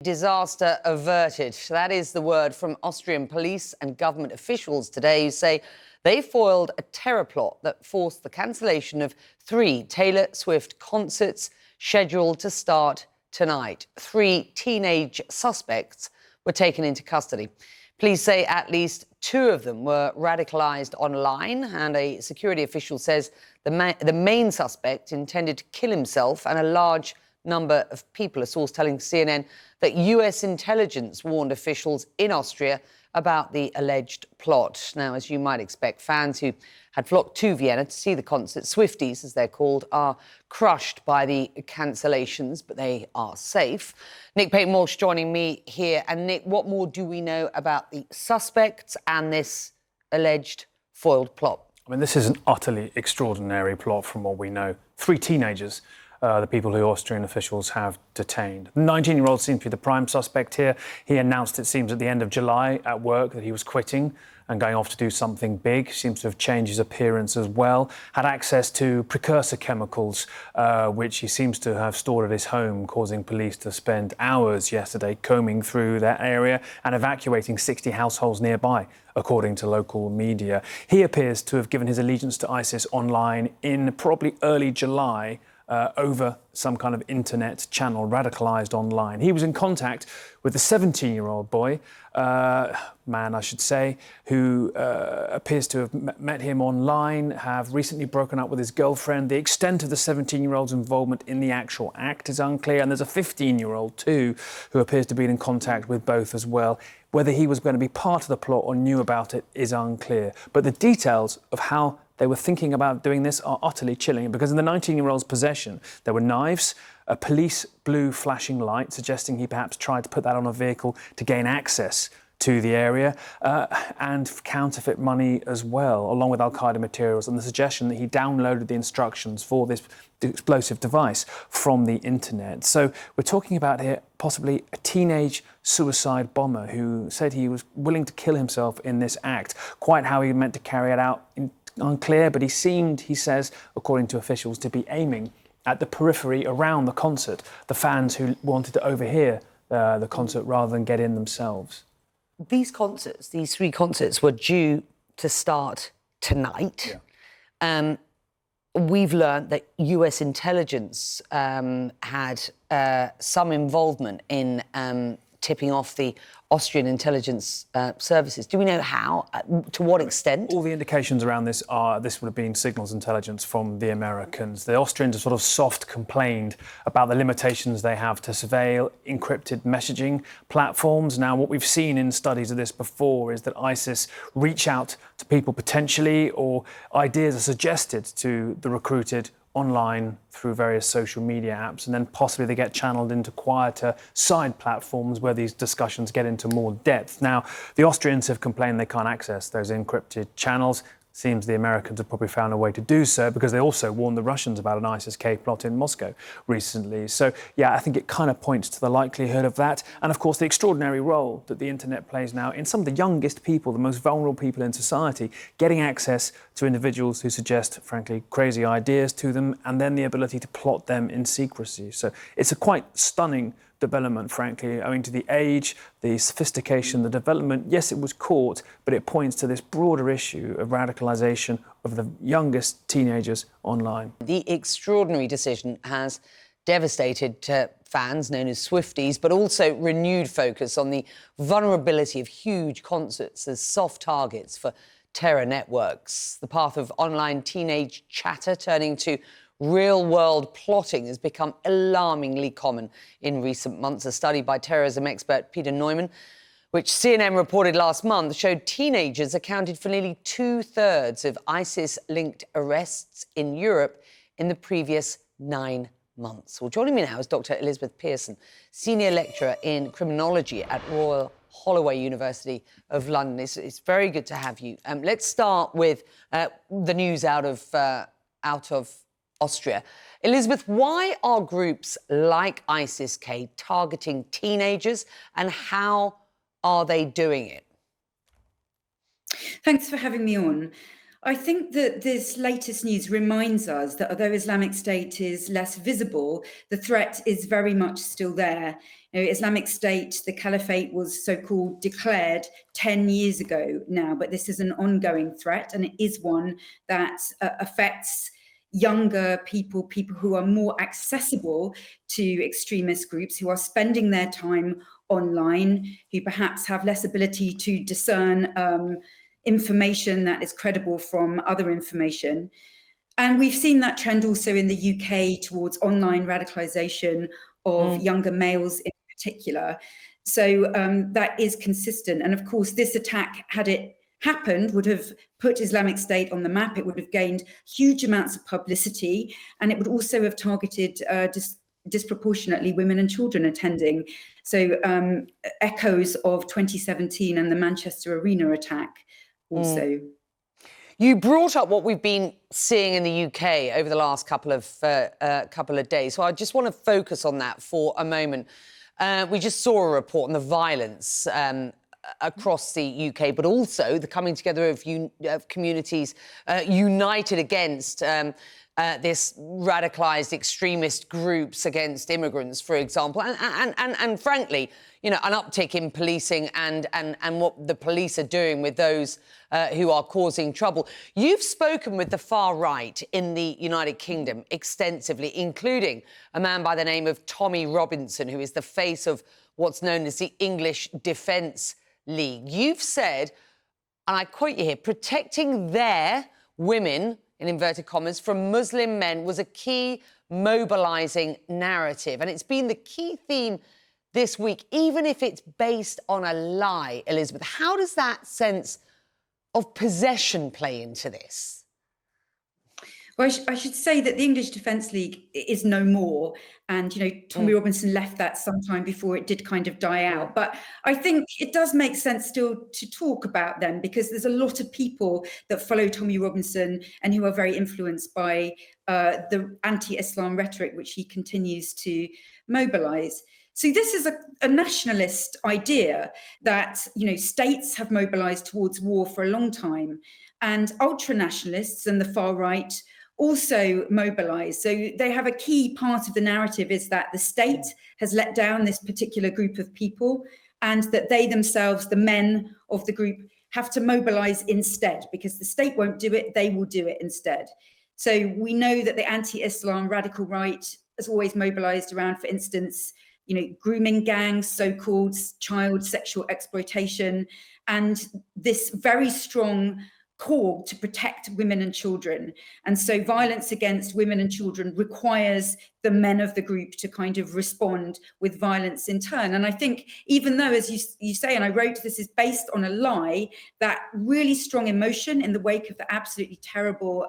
Disaster averted. That is the word from Austrian police and government officials today, who say they foiled a terror plot that forced the cancellation of 3 Taylor Swift concerts scheduled to start tonight. 3 teenage suspects were taken into custody. Police say at least 2 of them were radicalised online, and a security official says the main suspect intended to kill himself and a large number of people. A source telling CNN that US intelligence warned officials in Austria about the alleged plot. Now, as you might expect, fans who had flocked to Vienna to see the concert, Swifties as they're called, are crushed by the cancellations, but they are safe. Nick Paton-Walsh joining me here. And Nick, what more do we know about the suspects and this alleged foiled plot? I mean, this is an utterly extraordinary plot from what we know. 3 teenagers, the people who Austrian officials have detained. The 19-year-old seems to be the prime suspect here. He announced, it seems, at the end of July at work that he was quitting and going off to do something big. Seems to have changed his appearance as well. Had access to precursor chemicals, which he seems to have stored at his home, causing police to spend hours yesterday combing through that area and evacuating 60 households nearby, according to local media. He appears to have given his allegiance to ISIS online in probably early July, over some kind of internet channel, radicalised online. He was in contact with the 17-year-old boy, man I should say, who appears to have met him online, have recently broken up with his girlfriend. The extent of the 17-year-old's involvement in the actual act is unclear, and there's a 15-year-old too who appears to be in contact with both as well. Whether he was going to be part of the plot or knew about it is unclear. But the details of how they were thinking about doing this are utterly chilling, because in the 19-year-old's possession, there were knives, a police blue flashing light, suggesting he perhaps tried to put that on a vehicle to gain access to the area, and counterfeit money as well, along with Al-Qaeda materials, and the suggestion that he downloaded the instructions for this explosive device from the internet. So we're talking about here possibly a teenage suicide bomber who said he was willing to kill himself in this act. Quite how he meant to carry it out, unclear, but he seemed, he says, according to officials, to be aiming at the periphery around the concert, the fans who wanted to overhear the concert rather than get in themselves. These concerts, these 3 concerts, were due to start tonight. Yeah. We've learned that US intelligence had some involvement in tipping off the Austrian intelligence services. Do we know how? To what extent? All the indications around this are this would have been signals intelligence from the Americans. The Austrians have sort of soft complained about the limitations they have to surveil encrypted messaging platforms. Now, what we've seen in studies of this before is that ISIS reach out to people potentially, or ideas are suggested to the recruited online through various social media apps, and then possibly they get channeled into quieter side platforms where these discussions get into more depth. Now, the Austrians have complained they can't access those encrypted channels. Seems the Americans have probably found a way to do so, because they also warned the Russians about an ISIS-K plot in Moscow recently. So, yeah, I think it kind of points to the likelihood of that. And, of course, the extraordinary role that the internet plays now in some of the youngest people, the most vulnerable people in society, getting access to individuals who suggest, frankly, crazy ideas to them, and then the ability to plot them in secrecy. So it's a quite stunning development, frankly, owing to the age, the sophistication, the development. Yes, it was caught, but it points to this broader issue of radicalisation of the youngest teenagers online. The extraordinary decision has devastated fans known as Swifties, but also renewed focus on the vulnerability of huge concerts as soft targets for terror networks. The path of online teenage chatter turning to real-world plotting has become alarmingly common in recent months. A study by terrorism expert Peter Neumann, which CNN reported last month, showed teenagers accounted for nearly 2/3 of ISIS-linked arrests in Europe in the previous 9 months. Well, joining me now is Dr. Elizabeth Pearson, Senior Lecturer in Criminology at Royal Holloway University of London. It's very good to have you. Let's start with the news out of Austria. Elizabeth, why are groups like ISIS-K targeting teenagers, and how are they doing it? Thanks for having me on. I think that this latest news reminds us that although Islamic State is less visible, the threat is very much still there. Islamic State, the caliphate was so-called declared 10 years ago now, but this is an ongoing threat, and it is one that affects younger people, people who are more accessible to extremist groups, who are spending their time online, who perhaps have less ability to discern information that is credible from other information. And we've seen that trend also in the UK towards online radicalization of younger males in particular. So that is consistent. And of course, this attack, had it happened, would have put Islamic State on the map. It would have gained huge amounts of publicity, and it would also have targeted disproportionately women and children attending. So echoes of 2017 and the Manchester Arena attack also. You brought up what we've been seeing in the UK over the last couple of days. So I just want to focus on that for a moment. We just saw a report on the violence across the UK, but also the coming together of communities united against this radicalised extremist groups against immigrants, for example, and frankly, an uptick in policing and what the police are doing with those who are causing trouble. You've spoken with the far right in the United Kingdom extensively, including a man by the name of Tommy Robinson, who is the face of what's known as the English Defence League. You've said, and I quote you here, protecting their women, in inverted commas, from Muslim men was a key mobilising narrative. And it's been the key theme this week, even if it's based on a lie, Elizabeth. How does that sense of possession play into this? Well, I should say that the English Defence League is no more. And, Tommy Robinson left that sometime before it did kind of die out. But I think it does make sense still to talk about them, because there's a lot of people that follow Tommy Robinson and who are very influenced by the anti-Islam rhetoric, which he continues to mobilise. So this is a nationalist idea that, states have mobilised towards war for a long time, and ultra-nationalists and the far right also mobilise. So they have a key part of the narrative is that the state has let down this particular group of people, and that they themselves, the men of the group, have to mobilise instead, because the state won't do it, they will do it instead. So we know that the anti-Islam radical right has always mobilised around, for instance, grooming gangs, so-called child sexual exploitation, and this very strong call to protect women and children. And so violence against women and children requires the men of the group to kind of respond with violence in turn. And I think, even though, as you say, and I wrote, this is based on a lie, that really strong emotion in the wake of the absolutely terrible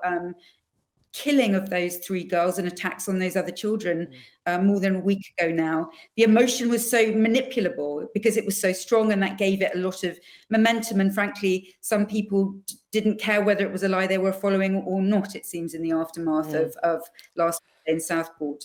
killing of those 3 girls and attacks on those other children more than a week ago now. The emotion was so manipulable because it was so strong, and that gave it a lot of momentum. And frankly, some people didn't care whether it was a lie they were following or not, it seems, in the aftermath of last Wednesday in Southport.